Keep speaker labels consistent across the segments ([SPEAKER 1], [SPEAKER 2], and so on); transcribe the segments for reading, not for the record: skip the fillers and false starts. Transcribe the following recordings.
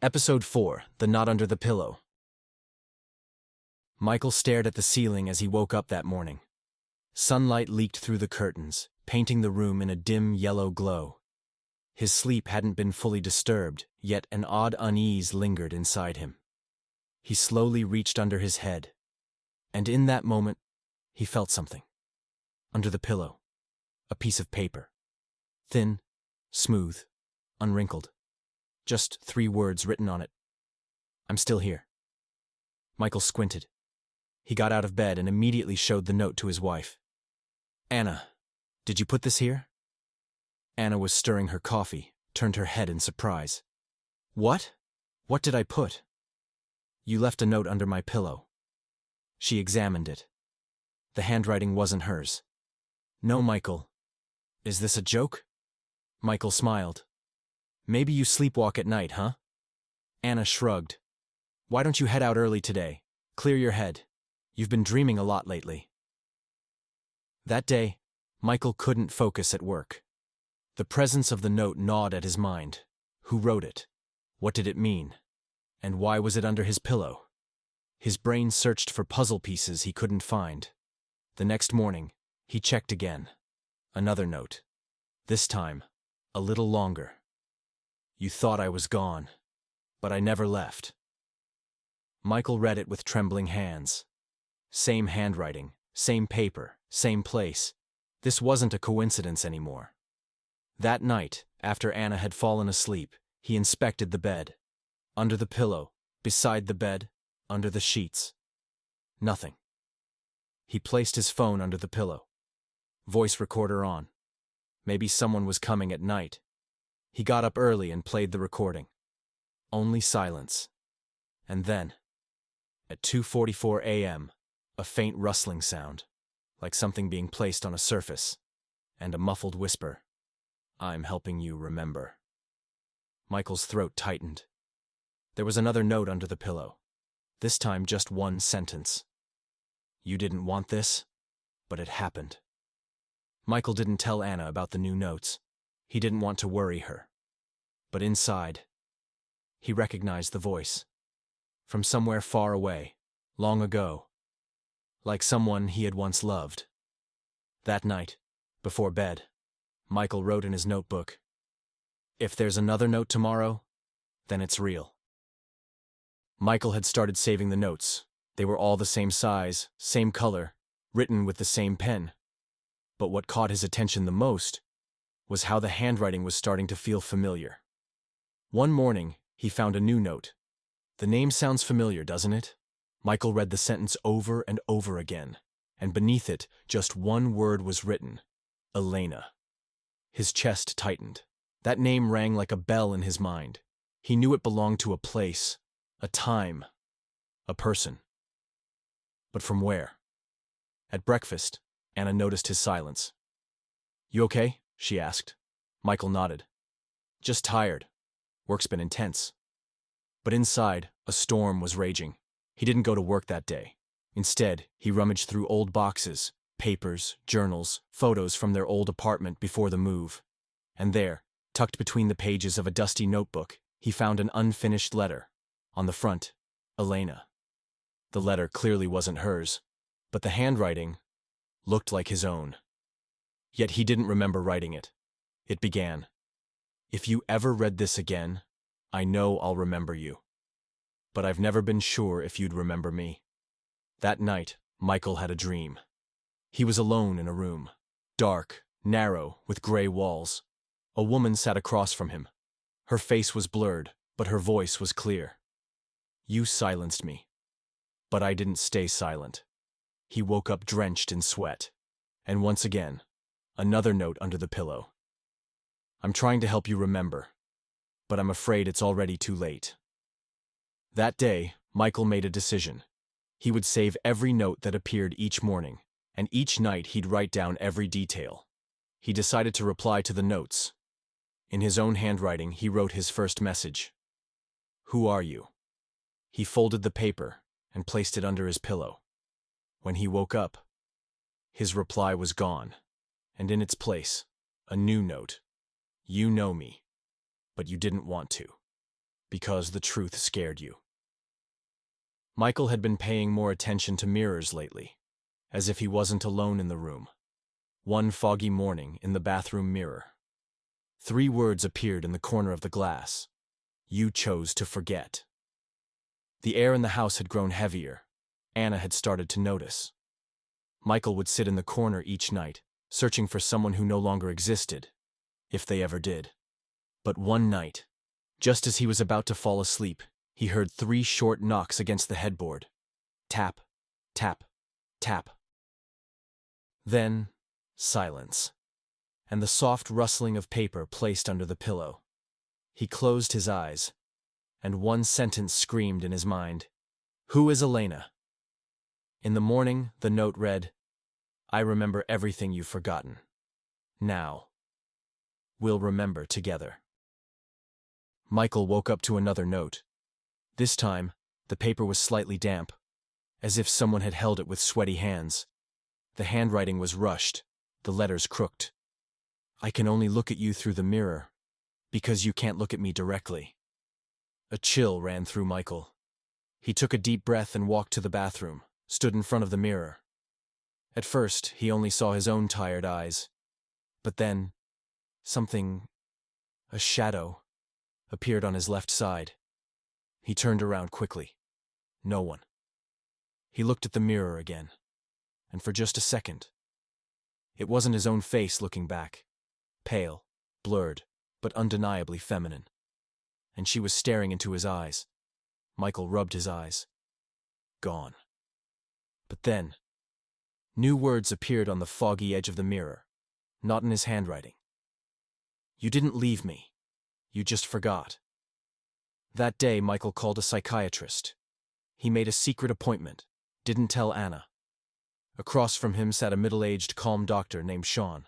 [SPEAKER 1] Episode 4, The Knot Under the Pillow. Michael stared at the ceiling as he woke up that morning. Sunlight leaked through the curtains, painting the room in a dim yellow glow. His sleep hadn't been fully disturbed, yet an odd unease lingered inside him. He slowly reached under his head, and in that moment, he felt something. Under the pillow, a piece of paper. Thin, smooth, unwrinkled. Just 3 words written on it. I'm still here. Michael squinted. He got out of bed and immediately showed the note to his wife. Anna, did you put this here? Anna was stirring her coffee, turned her head in surprise. What? What did I put? You left a note under my pillow. She examined it. The handwriting wasn't hers. No, Michael. Is this a joke? Michael smiled. Maybe you sleepwalk at night, huh? Anna shrugged. Why don't you head out early today? Clear your head. You've been dreaming a lot lately. That day, Michael couldn't focus at work. The presence of the note gnawed at his mind. Who wrote it? What did it mean? And why was it under his pillow? His brain searched for puzzle pieces he couldn't find. The next morning, he checked again. Another note. This time, a little longer. You thought I was gone, but I never left. Michael read it with trembling hands. Same handwriting, same paper, same place. This wasn't a coincidence anymore. That night, after Anna had fallen asleep, he inspected the bed. Under the pillow, beside the bed, under the sheets. Nothing. He placed his phone under the pillow. Voice recorder on. Maybe someone was coming at night. He got up early and played the recording. Only silence. And then, at 2:44 a.m., a faint rustling sound, like something being placed on a surface, and a muffled whisper. I'm helping you remember. Michael's throat tightened. There was another note under the pillow. This time just one sentence. You didn't want this, but it happened. Michael didn't tell Anna about the new notes. He didn't want to worry her. But inside, he recognized the voice. From somewhere far away, long ago. Like someone he had once loved. That night, before bed, Michael wrote in his notebook, If there's another note tomorrow, then it's real. Michael had started saving the notes. They were all the same size, same color, written with the same pen. But what caught his attention the most was how the handwriting was starting to feel familiar. One morning, he found a new note. The name sounds familiar, doesn't it? Michael read the sentence over and over again, and beneath it, just one word was written. Elena. His chest tightened. That name rang like a bell in his mind. He knew it belonged to a place, a time, a person. But from where? At breakfast, Anna noticed his silence. You okay? She asked. Michael nodded. Just tired. Work's been intense. But inside, a storm was raging. He didn't go to work that day. Instead, he rummaged through old boxes, papers, journals, photos from their old apartment before the move. And there, tucked between the pages of a dusty notebook, he found an unfinished letter. On the front, Elena. The letter clearly wasn't hers, but the handwriting looked like his own. Yet he didn't remember writing it. It began, If you ever read this again, I know I'll remember you. But I've never been sure if you'd remember me. That night, Michael had a dream. He was alone in a room. Dark, narrow, with gray walls. A woman sat across from him. Her face was blurred, but her voice was clear. You silenced me. But I didn't stay silent. He woke up drenched in sweat. And once again, another note under the pillow. I'm trying to help you remember, but I'm afraid it's already too late. That day, Michael made a decision. He would save every note that appeared each morning, and each night he'd write down every detail. He decided to reply to the notes. In his own handwriting, he wrote his first message. Who are you? He folded the paper and placed it under his pillow. When he woke up, his reply was gone, and in its place, a new note. You know me, but you didn't want to. because the truth scared you. Michael had been paying more attention to mirrors lately, as if he wasn't alone in the room. One foggy morning, in the bathroom mirror, 3 words appeared in the corner of the glass. You chose to forget. The air in the house had grown heavier. Anna had started to notice. Michael would sit in the corner each night, searching for someone who no longer existed, if they ever did. But one night, just as he was about to fall asleep, he heard 3 short knocks against the headboard. Tap, tap, tap. Then, silence, and the soft rustling of paper placed under the pillow. He closed his eyes, and one sentence screamed in his mind. Who is Elena? In the morning, the note read, I remember everything you've forgotten. Now, we'll remember together. Michael woke up to another note. This time, the paper was slightly damp, as if someone had held it with sweaty hands. The handwriting was rushed, the letters crooked. I can only look at you through the mirror, because you can't look at me directly. A chill ran through Michael. He took a deep breath and walked to the bathroom, stood in front of the mirror. At first, he only saw his own tired eyes. But then, a shadow, appeared on his left side. He turned around quickly. No one. He looked at the mirror again, and for just a second. It wasn't his own face looking back. Pale, blurred, but undeniably feminine. And she was staring into his eyes. Michael rubbed his eyes. Gone. But then, new words appeared on the foggy edge of the mirror, not in his handwriting. You didn't leave me. You just forgot. That day, Michael called a psychiatrist. He made a secret appointment, didn't tell Anna. Across from him sat a middle-aged, calm doctor named Sean.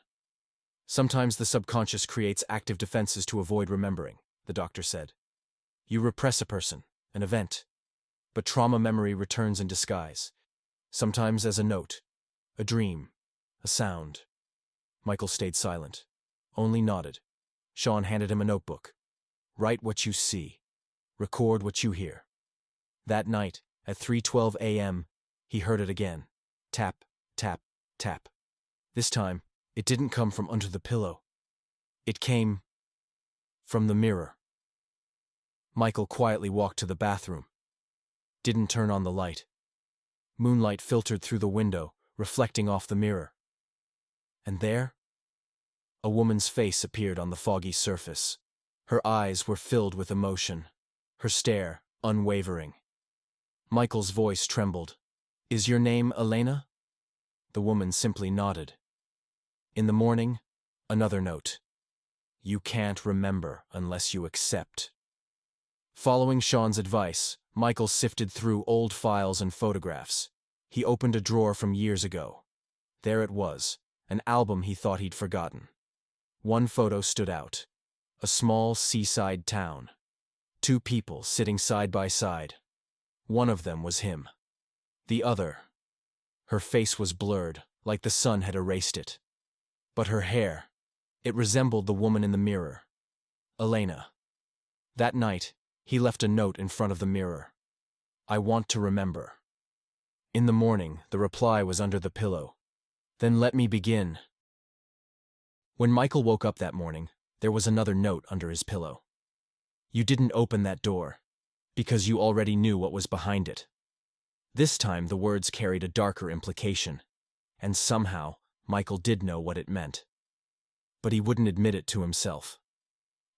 [SPEAKER 1] Sometimes the subconscious creates active defenses to avoid remembering, the doctor said. You repress a person, an event, but trauma memory returns in disguise, sometimes as a note, a dream, a sound. Michael stayed silent, only nodded. Sean handed him a notebook. Write what you see. Record what you hear. That night, at 3:12 a.m., he heard it again. Tap, tap, tap. This time, it didn't come from under the pillow. It came from the mirror. Michael quietly walked to the bathroom. Didn't turn on the light. Moonlight filtered through the window, reflecting off the mirror. And there, a woman's face appeared on the foggy surface. Her eyes were filled with emotion, her stare unwavering. Michael's voice trembled. Is your name Elena? The woman simply nodded. In the morning, another note. You can't remember unless you accept. Following Sean's advice, Michael sifted through old files and photographs. He opened a drawer from years ago. There it was, an album he thought he'd forgotten. One photo stood out. A small seaside town. 2 people sitting side by side. One of them was him. The other. Her face was blurred, like the sun had erased it. But her hair, it resembled the woman in the mirror. Elena. That night, he left a note in front of the mirror. I want to remember. In the morning, the reply was under the pillow. Then let me begin. When Michael woke up that morning, there was another note under his pillow. You didn't open that door, because you already knew what was behind it. This time the words carried a darker implication, and somehow Michael did know what it meant. But he wouldn't admit it to himself.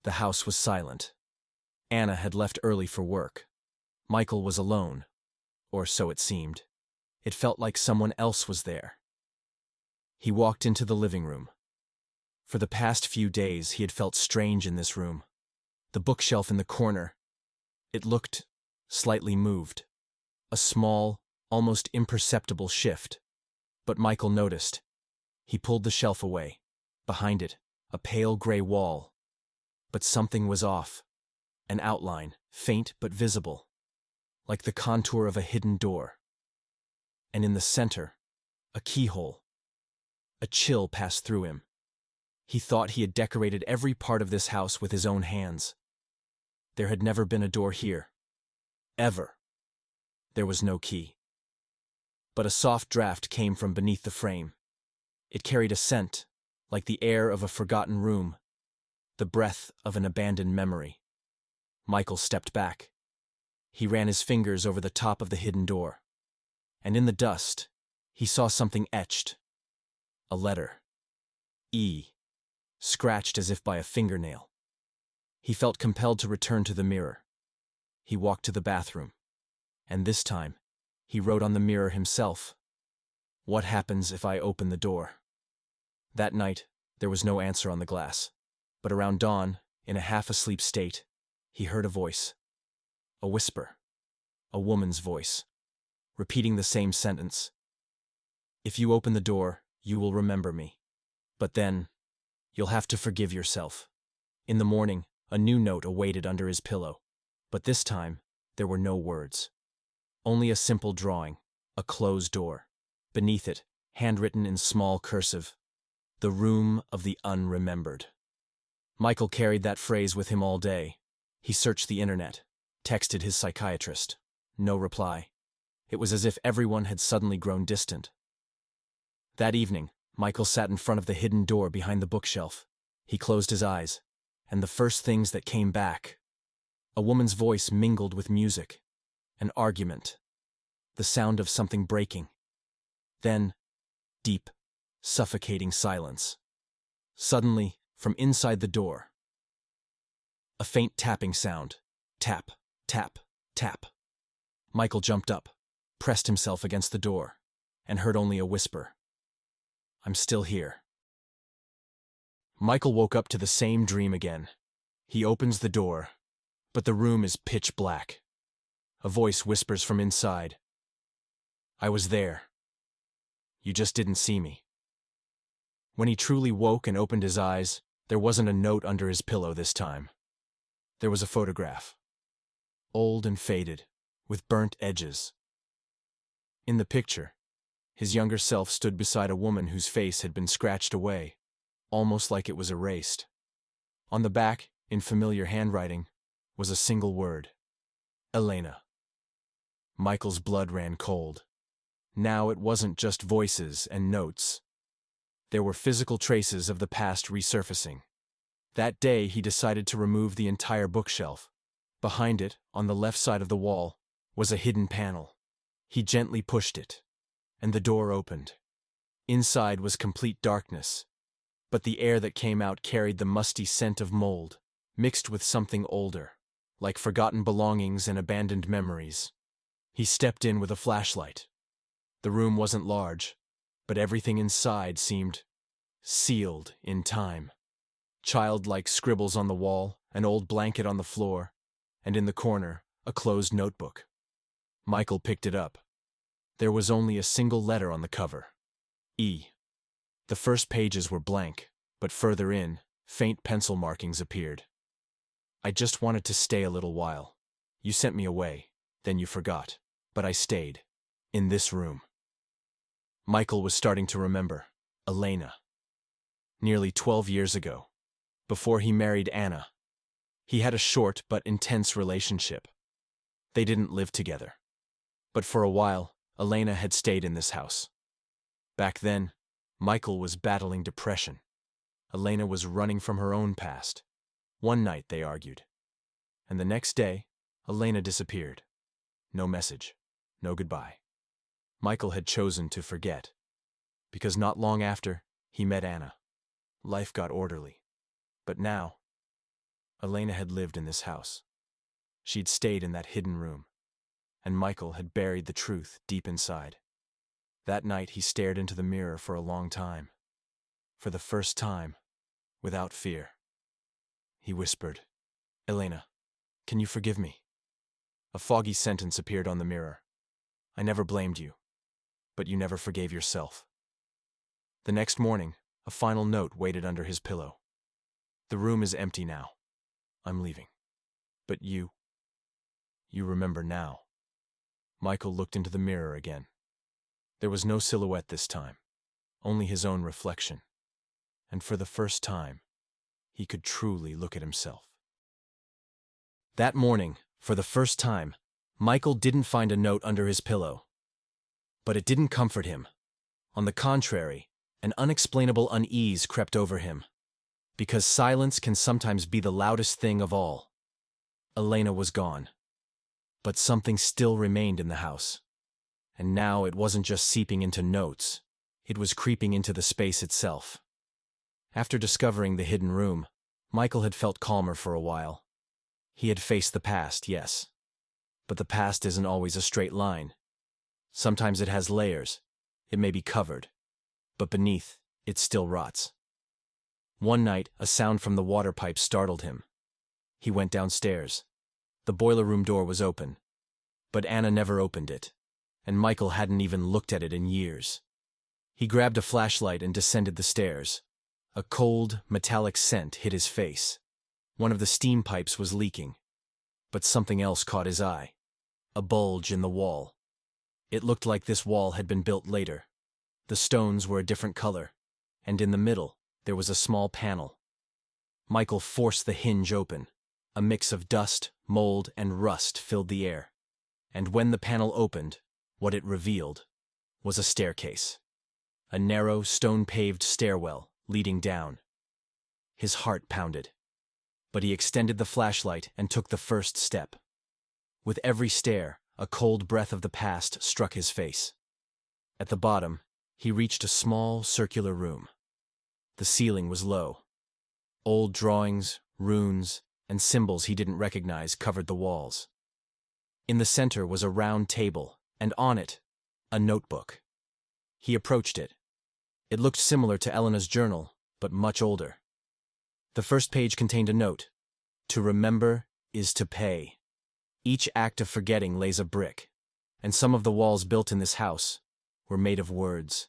[SPEAKER 1] The house was silent. Anna had left early for work. Michael was alone, or so it seemed. It felt like someone else was there. He walked into the living room. For the past few days, he had felt strange in this room. The bookshelf in the corner, it looked slightly moved. A small, almost imperceptible shift. But Michael noticed. He pulled the shelf away. Behind it, a pale gray wall. But something was off. An outline, faint but visible, like the contour of a hidden door. And in the center, a keyhole. A chill passed through him. He thought he had decorated every part of this house with his own hands. There had never been a door here. Ever. There was no key. But a soft draft came from beneath the frame. It carried a scent, like the air of a forgotten room, the breath of an abandoned memory. Michael stepped back. He ran his fingers over the top of the hidden door. And in the dust, he saw something etched. A letter. E. Scratched as if by a fingernail. He felt compelled to return to the mirror. He walked to the bathroom. And this time, he wrote on the mirror himself. What happens if I open the door? That night, there was no answer on the glass. But around dawn, in a half-asleep state, he heard a voice. A whisper. A woman's voice. Repeating the same sentence. If you open the door, you will remember me. But then, you'll have to forgive yourself. In the morning, a new note awaited under his pillow. But this time, there were no words. Only a simple drawing, a closed door. Beneath it, handwritten in small cursive, the room of the unremembered. Michael carried that phrase with him all day. He searched the internet, texted his psychiatrist. No reply. It was as if everyone had suddenly grown distant. That evening, Michael sat in front of the hidden door behind the bookshelf. He closed his eyes, and the first things that came back. A woman's voice mingled with music. An argument. The sound of something breaking. Then, deep, suffocating silence. Suddenly, from inside the door, a faint tapping sound. Tap, tap, tap. Michael jumped up, pressed himself against the door, and heard only a whisper. I'm still here. Michael woke up to the same dream again. He opens the door, but the room is pitch black. A voice whispers from inside. I was there. You just didn't see me. When he truly woke and opened his eyes, there wasn't a note under his pillow this time. There was a photograph. Old and faded, with burnt edges. In the picture, his younger self stood beside a woman whose face had been scratched away, almost like it was erased. On the back, in familiar handwriting, was a single word. Elena. Michael's blood ran cold. Now it wasn't just voices and notes. There were physical traces of the past resurfacing. That day he decided to remove the entire bookshelf. Behind it, on the left side of the wall, was a hidden panel. He gently pushed it, and the door opened. Inside was complete darkness, but the air that came out carried the musty scent of mold, mixed with something older, like forgotten belongings and abandoned memories. He stepped in with a flashlight. The room wasn't large, but everything inside seemed sealed in time. Childlike scribbles on the wall, an old blanket on the floor, and in the corner, a closed notebook. Michael picked it up. There was only a single letter on the cover. E. The first pages were blank, but further in, faint pencil markings appeared. I just wanted to stay a little while. You sent me away, then you forgot. But I stayed. In this room. Michael was starting to remember. Elena. Nearly 12 years ago. Before he married Anna. He had a short but intense relationship. They didn't live together. But for a while, Elena had stayed in this house. Back then, Michael was battling depression. Elena was running from her own past. One night they argued. And the next day, Elena disappeared. No message. No goodbye. Michael had chosen to forget. Because not long after, he met Anna. Life got orderly. But now, Elena had lived in this house. She'd stayed in that hidden room. And Michael had buried the truth deep inside. That night he stared into the mirror for a long time. For the first time, without fear. He whispered, Elena, can you forgive me? A foggy sentence appeared on the mirror. I never blamed you, but you never forgave yourself. The next morning, a final note waited under his pillow. The room is empty now. I'm leaving. But you remember now. Michael looked into the mirror again. There was no silhouette this time, only his own reflection. And for the first time, he could truly look at himself. That morning, for the first time, Michael didn't find a note under his pillow. But it didn't comfort him. On the contrary, an unexplainable unease crept over him. Because silence can sometimes be the loudest thing of all. Elena was gone. But something still remained in the house. And now it wasn't just seeping into notes, it was creeping into the space itself. After discovering the hidden room, Michael had felt calmer for a while. He had faced the past, yes. But the past isn't always a straight line. Sometimes it has layers. It may be covered. But beneath, it still rots. One night, a sound from the water pipe startled him. He went downstairs. The boiler room door was open. But Anna never opened it, and Michael hadn't even looked at it in years. He grabbed a flashlight and descended the stairs. A cold, metallic scent hit his face. One of the steam pipes was leaking. But something else caught his eye. A bulge in the wall. It looked like this wall had been built later. The stones were a different color, and in the middle, there was a small panel. Michael forced the hinge open. A mix of dust, mold, and rust filled the air. And when the panel opened, what it revealed was a staircase. A narrow, stone-paved stairwell leading down. His heart pounded. But he extended the flashlight and took the first step. With every stair, a cold breath of the past struck his face. At the bottom, he reached a small, circular room. The ceiling was low. Old drawings, runes, and symbols he didn't recognize covered the walls. In the center was a round table, and on it, a notebook. He approached it. It looked similar to Elena's journal, but much older. The first page contained a note. To remember is to pay. Each act of forgetting lays a brick, and some of the walls built in this house were made of words.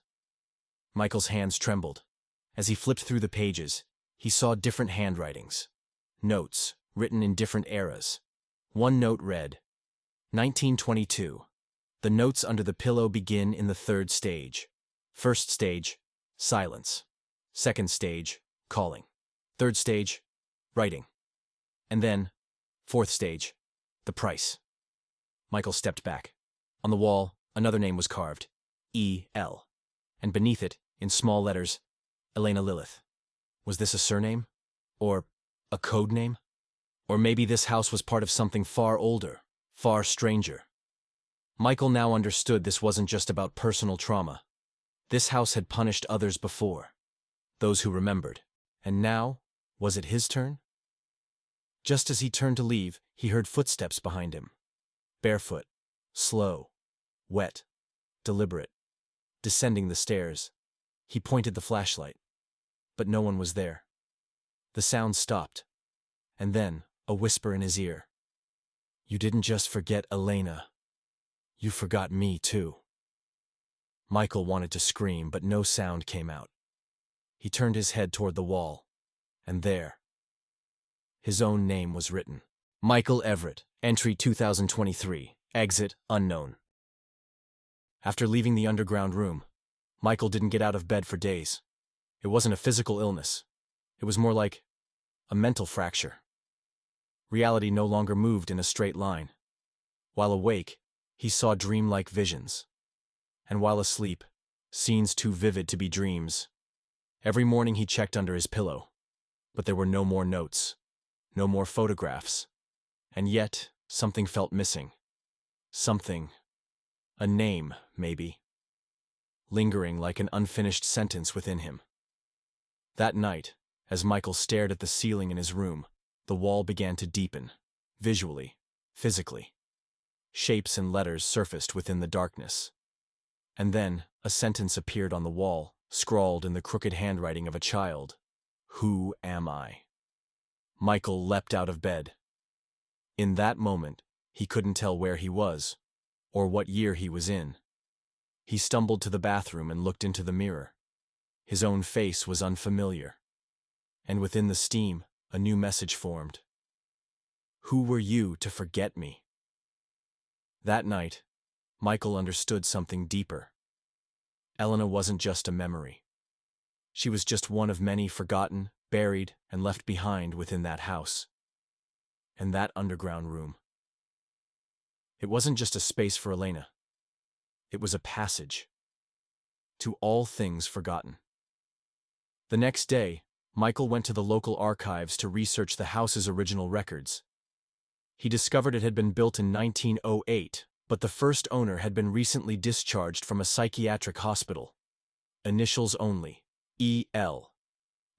[SPEAKER 1] Michael's hands trembled. As he flipped through the pages, he saw different handwritings. Notes, written in different eras. One note read, 1922. The notes under the pillow begin in the third stage. First stage, silence. Second stage, calling. Third stage, writing. And then, fourth stage, the price. Michael stepped back. On the wall, another name was carved, E.L. And beneath it, in small letters, Elena Lilith. Was this a surname? Or a code name? Or maybe this house was part of something far older, far stranger. Michael now understood this wasn't just about personal trauma. This house had punished others before. Those who remembered. And now, was it his turn? Just as he turned to leave, he heard footsteps behind him. Barefoot, slow, wet, deliberate. Descending the stairs, he pointed the flashlight. But no one was there. The sound stopped. And then, a whisper in his ear. You didn't just forget Elena. You forgot me, too. Michael wanted to scream, but no sound came out. He turned his head toward the wall. And there, his own name was written. Michael Everett, entry 2023, exit unknown. After leaving the underground room, Michael didn't get out of bed for days. It wasn't a physical illness. It was more like a mental fracture. Reality no longer moved in a straight line. While awake, he saw dreamlike visions. And while asleep, scenes too vivid to be dreams. Every morning he checked under his pillow. But there were no more notes. No more photographs. And yet, something felt missing. Something. A name, maybe. Lingering like an unfinished sentence within him. That night, as Michael stared at the ceiling in his room, the wall began to deepen. Visually, physically. Shapes and letters surfaced within the darkness. And then, a sentence appeared on the wall, scrawled in the crooked handwriting of a child. Who am I? Michael leapt out of bed. In that moment, he couldn't tell where he was, or what year he was in. He stumbled to the bathroom and looked into the mirror. His own face was unfamiliar. And within the steam, a new message formed. Who were you to forget me? That night, Michael understood something deeper. Elena wasn't just a memory. She was just one of many forgotten, buried, and left behind within that house. And that underground room. It wasn't just a space for Elena. It was a passage to all things forgotten. The next day, Michael went to the local archives to research the house's original records. He discovered it had been built in 1908, but the first owner had been recently discharged from a psychiatric hospital. Initials only, E.L.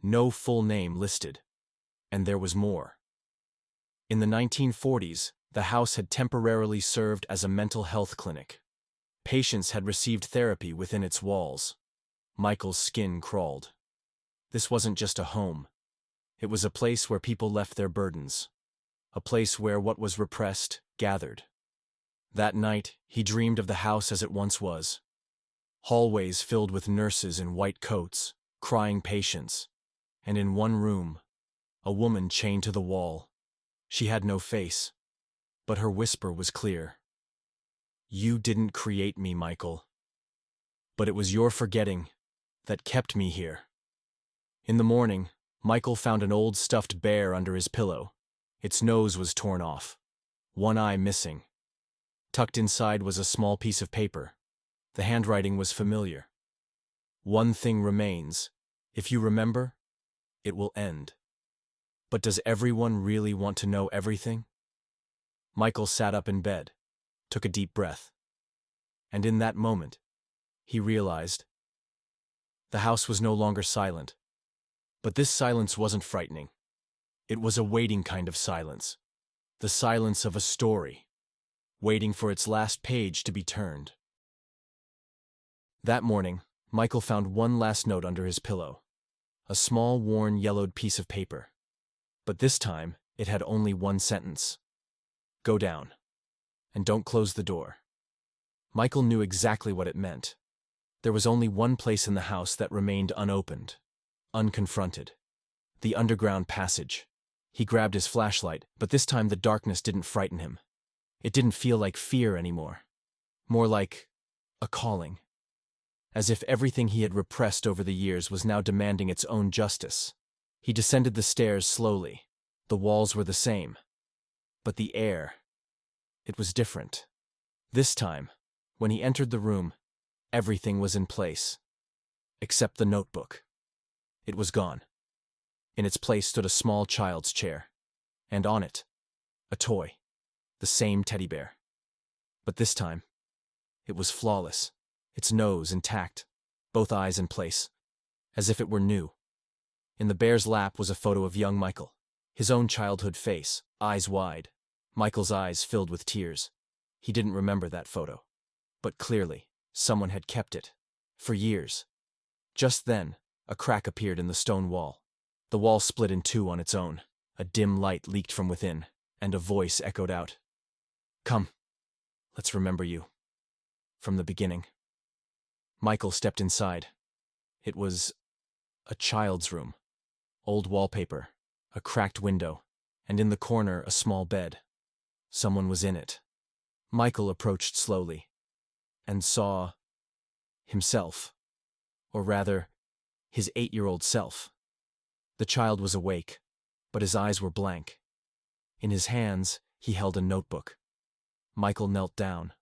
[SPEAKER 1] No full name listed. And there was more. In the 1940s, the house had temporarily served as a mental health clinic. Patients had received therapy within its walls. Michael's skin crawled. This wasn't just a home. It was a place where people left their burdens. A place where what was repressed gathered. That night, he dreamed of the house as it once was. Hallways filled with nurses in white coats, crying patients. And in one room, a woman chained to the wall. She had no face, but her whisper was clear. You didn't create me, Michael. But it was your forgetting that kept me here. In the morning, Michael found an old stuffed bear under his pillow. Its nose was torn off, one eye missing. Tucked inside was a small piece of paper. The handwriting was familiar. One thing remains. If you remember, it will end. But does everyone really want to know everything? Michael sat up in bed, took a deep breath. And in that moment, he realized the house was no longer silent. But this silence wasn't frightening. It was a waiting kind of silence. The silence of a story, waiting for its last page to be turned. That morning, Michael found one last note under his pillow. A small, worn, yellowed piece of paper. But this time, it had only one sentence. Go down. And don't close the door. Michael knew exactly what it meant. There was only one place in the house that remained unopened, unconfronted. The underground passage. He grabbed his flashlight, but this time the darkness didn't frighten him. It didn't feel like fear anymore. More like a calling. As if everything he had repressed over the years was now demanding its own justice. He descended the stairs slowly. The walls were the same. But the air, it was different. This time, when he entered the room, everything was in place. Except the notebook. It was gone. In its place stood a small child's chair. And on it, a toy. The same teddy bear. But this time, it was flawless. Its nose intact, both eyes in place, as if it were new. In the bear's lap was a photo of young Michael. His own childhood face, eyes wide. Michael's eyes filled with tears. He didn't remember that photo. But clearly, someone had kept it. For years. Just then, a crack appeared in the stone wall. The wall split in two on its own. A dim light leaked from within, and a voice echoed out. Come, let's remember you. From the beginning. Michael stepped inside. It was a child's room. Old wallpaper, a cracked window, and in the corner a small bed. Someone was in it. Michael approached slowly, and saw himself, or rather, his 8-year-old self. The child was awake, but his eyes were blank. In his hands, he held a notebook. Michael knelt down,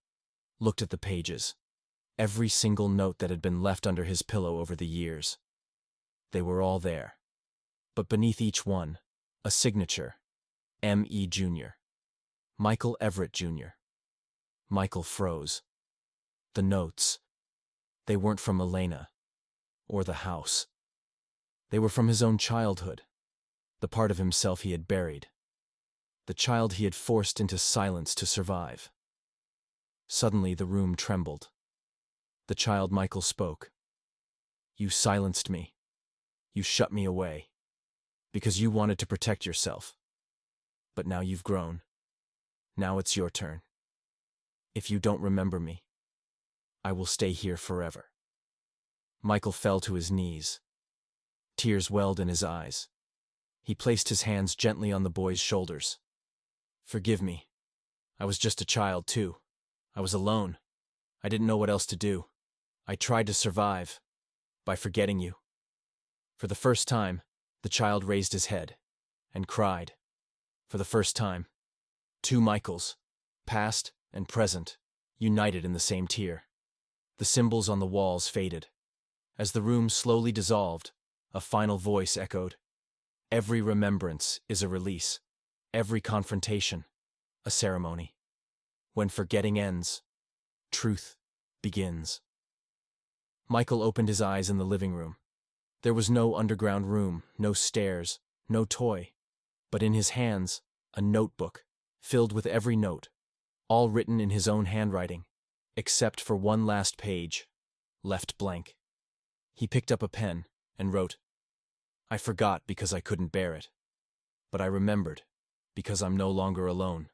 [SPEAKER 1] looked at the pages. Every single note that had been left under his pillow over the years. They were all there. But beneath each one, a signature. M.E. Jr. Michael Everett Jr. Michael froze. The notes. They weren't from Elena, or the house. They were from his own childhood, the part of himself he had buried, the child he had forced into silence to survive. Suddenly the room trembled. The child Michael spoke. You silenced me. You shut me away. Because you wanted to protect yourself. But now you've grown. Now it's your turn. If you don't remember me, I will stay here forever. Michael fell to his knees. Tears welled in his eyes. He placed his hands gently on the boy's shoulders. Forgive me. I was just a child, too. I was alone. I didn't know what else to do. I tried to survive by forgetting you. For the first time, the child raised his head and cried. For the first time, two Michaels, past and present, united in the same tier. The symbols on the walls faded. As the room slowly dissolved, a final voice echoed. Every remembrance is a release. Every confrontation, a ceremony. When forgetting ends, truth begins. Michael opened his eyes in the living room. There was no underground room, no stairs, no toy. But in his hands, a notebook, filled with every note, all written in his own handwriting, except for one last page, left blank. He picked up a pen and wrote, "I forgot because I couldn't bear it. But I remembered because I'm no longer alone."